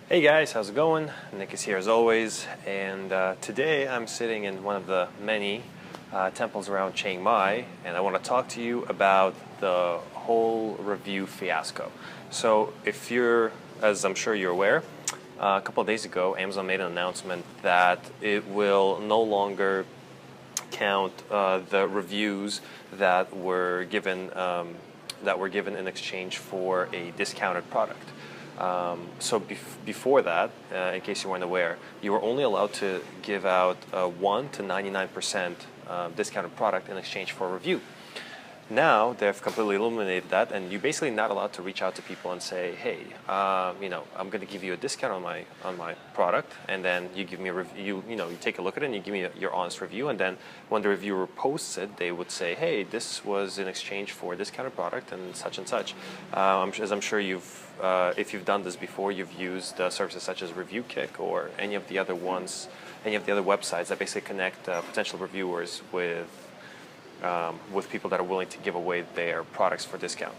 Hey guys, how's it going? Nick is here as always, and today I'm sitting in one of the many temples around Chiang Mai, and I want to talk to you about the whole review fiasco. So, if you're, as I'm sure you're aware, a couple of days ago, Amazon made an announcement that it will no longer count the reviews that were given in exchange for a discounted product. Before that, in case you weren't aware, you were only allowed to give out 1 to 99% discounted product in exchange for a review. Now they've completely eliminated that, and you're basically not allowed to reach out to people and say, "Hey, I'm going to give you a discount on my product," and then you give me a review. You take a look at it and you give me your honest review, and then when the reviewer posts it, they would say, "Hey, this was in exchange for a discounted product and such and such." As I'm sure if you've done this before, you've used services such as ReviewKick or any of the other websites that basically connect potential reviewers with people that are willing to give away their products for discount.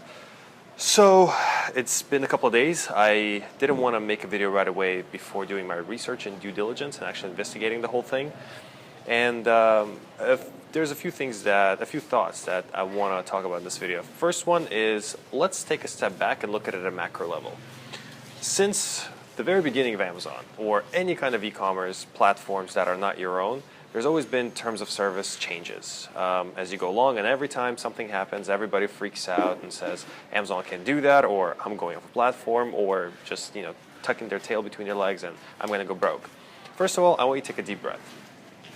So it's been a couple of days. I didn't want to make a video right away before doing my research and due diligence and actually investigating the whole thing. And there's a few thoughts that I want to talk about in this video. First one is, let's take a step back and look at it at a macro level. Since the very beginning of Amazon or any kind of e-commerce platforms that are not your own, there's always been terms of service changes as you go along, and every time something happens, everybody freaks out and says, Amazon can't do that, or I'm going off a platform, or just tucking their tail between their legs and I'm going to go broke. First of all, I want you to take a deep breath.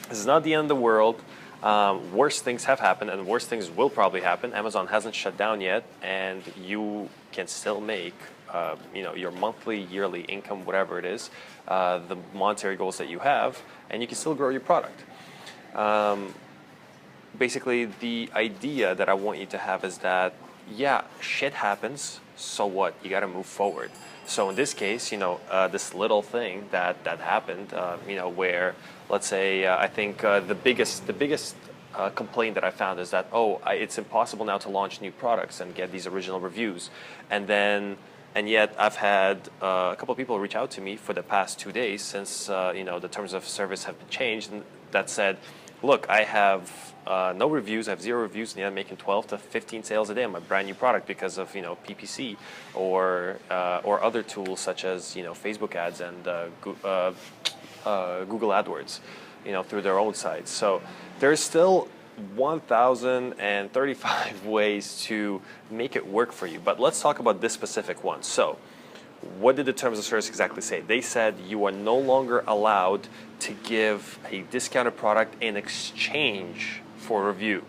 This is not the end of the world. Worse things have happened, and worse things will probably happen. Amazon hasn't shut down yet, and you can still make your monthly, yearly income, whatever it is, the monetary goals that you have, and you can still grow your product. Basically, the idea that I want you to have is that, yeah, shit happens, so what? You got to move forward. So in this case, this little thing that happened, where, let's say, I think the biggest complaint that I found is that, it's impossible now to launch new products and get these original reviews. And yet I've had a couple of people reach out to me for the past 2 days since the terms of service have been changed, and that said, look, I have no reviews, I have 0 reviews, and yet I'm making 12 to 15 sales a day on my brand new product because of PPC or other tools such as Facebook ads and Google AdWords, through their own sites. So there's still 1,035 ways to make it work for you. But let's talk about this specific one. So what did the terms of service exactly say? They said you are no longer allowed to give a discounted product in exchange for review.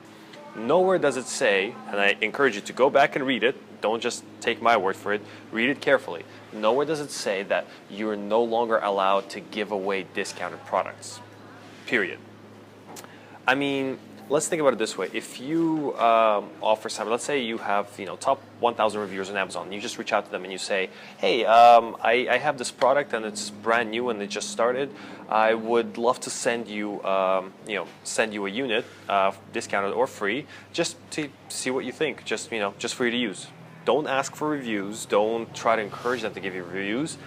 Nowhere does it say, and I encourage you to go back and read it, don't just take my word for it, read it carefully. Nowhere does it say that you're no longer allowed to give away discounted products. Period. I mean, let's think about it this way. If you offer something, let's say you have top 1,000 reviewers on Amazon, and you just reach out to them and you say, hey, I have this product and it's brand new and it just started. I would love to send you a unit, discounted or free, just to see what you think, just for you to use. Don't ask for reviews. Don't try to encourage them to give you reviews.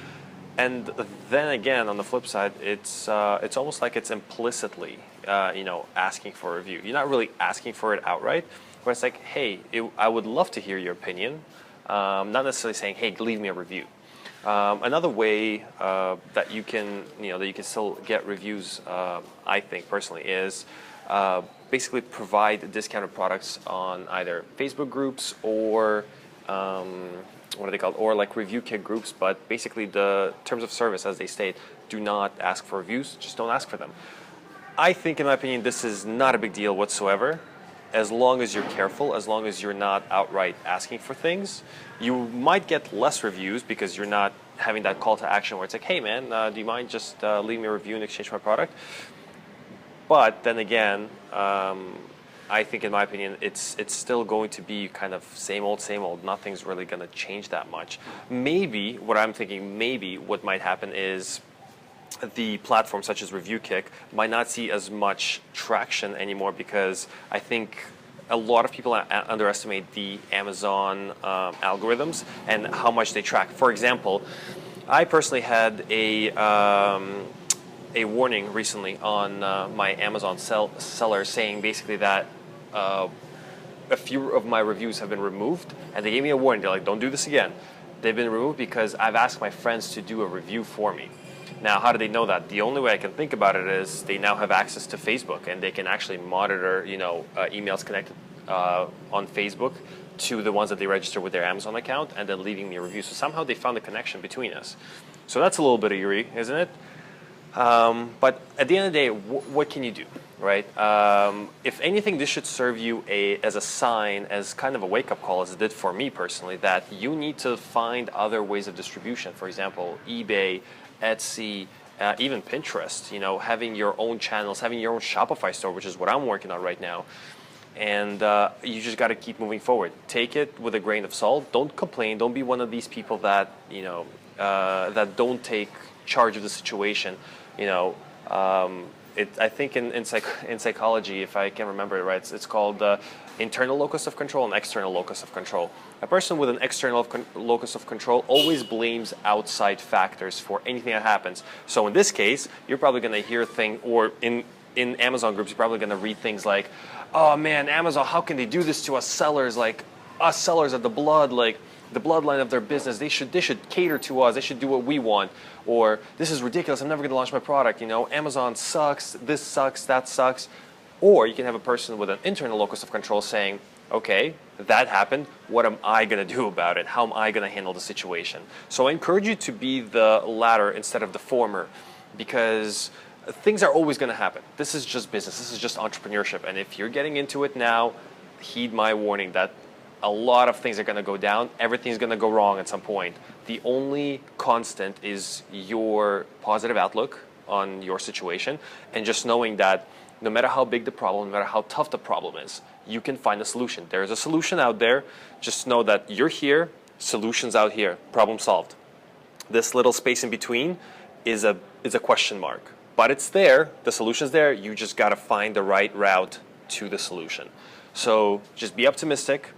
And then again, on the flip side, it's almost like it's implicitly, asking for a review. You're not really asking for it outright, but it's like, hey, I would love to hear your opinion. Not necessarily saying, hey, leave me a review. Another way that you can still get reviews, I think personally, is basically provide discounted products on either Facebook groups or what are they called? Or like ReviewKick groups, but basically the terms of service, as they state, do not ask for reviews, just don't ask for them. I think, in my opinion, this is not a big deal whatsoever. As long as you're careful, as long as you're not outright asking for things, you might get less reviews because you're not having that call to action where it's like, hey man, do you mind just leaving me a review in exchange for my product? But then again, I think, in my opinion, it's still going to be kind of same old, same old. Nothing's really going to change that much. Maybe what might happen is the platforms such as ReviewKick might not see as much traction anymore because I think a lot of people underestimate the Amazon algorithms and how much they track. For example, I personally had a warning recently on my Amazon seller saying basically that a few of my reviews have been removed, and they gave me a warning. They're like, don't do this again. They've been removed because I've asked my friends to do a review for me. Now, how do they know that? The only way I can think about it is they now have access to Facebook, and they can actually monitor, emails connected on Facebook to the ones that they register with their Amazon account, and then leaving me a review. So somehow they found a connection between us. So that's a little bit eerie, isn't it? But at the end of the day, what can you do, right? If anything, this should serve you as a sign, as kind of a wake-up call, as it did for me personally, that you need to find other ways of distribution. For example, eBay, Etsy, even Pinterest, having your own channels, having your own Shopify store, which is what I'm working on right now. And you just got to keep moving forward. Take it with a grain of salt. Don't complain. Don't be one of these people that, that don't take charge of the situation. I think in psychology, if I can remember it right, it's called internal locus of control and external locus of control. A person with an external locus of control always blames outside factors for anything that happens. So in this case, you're probably going to hear things, or in Amazon groups, you're probably going to read things like, oh man, Amazon, how can they do this to us sellers? Like, us sellers are the bloodline of their business. They should cater to us. They should do what we want. Or, this is ridiculous. I'm never going to launch my product. Amazon sucks. This sucks. That sucks. Or you can have a person with an internal locus of control saying, okay, that happened. What am I going to do about it? How am I going to handle the situation? So I encourage you to be the latter instead of the former, because things are always going to happen. This is just business. This is just entrepreneurship. And if you're getting into it now, heed my warning that a lot of things are going to go down. Everything's going to go wrong at some point. The only constant is your positive outlook on your situation, and just knowing that no matter how big the problem, no matter how tough the problem is, you can find a solution. There's a solution out there. Just know that you're here, solutions out here, problem solved. This little space in between is a question mark. But it's there, the solution's there, you just gotta find the right route to the solution. So just be optimistic,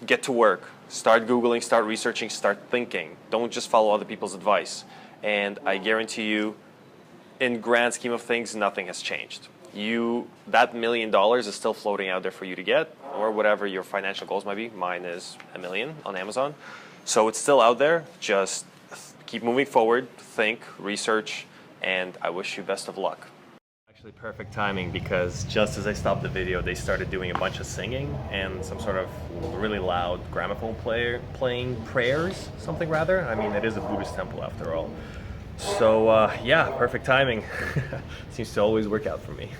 get to work, start Googling, start researching, start thinking. Don't just follow other people's advice. And I guarantee you, in grand scheme of things, nothing has changed. That $1 million is still floating out there for you to get, or whatever your financial goals might be. Mine is $1 million on Amazon. So it's still out there, just keep moving forward, think, research, and I wish you best of luck. Actually perfect timing, because just as I stopped the video, they started doing a bunch of singing and some sort of really loud gramophone player playing prayers, something rather. I mean, it is a Buddhist temple after all. So yeah, perfect timing. Seems to always work out for me.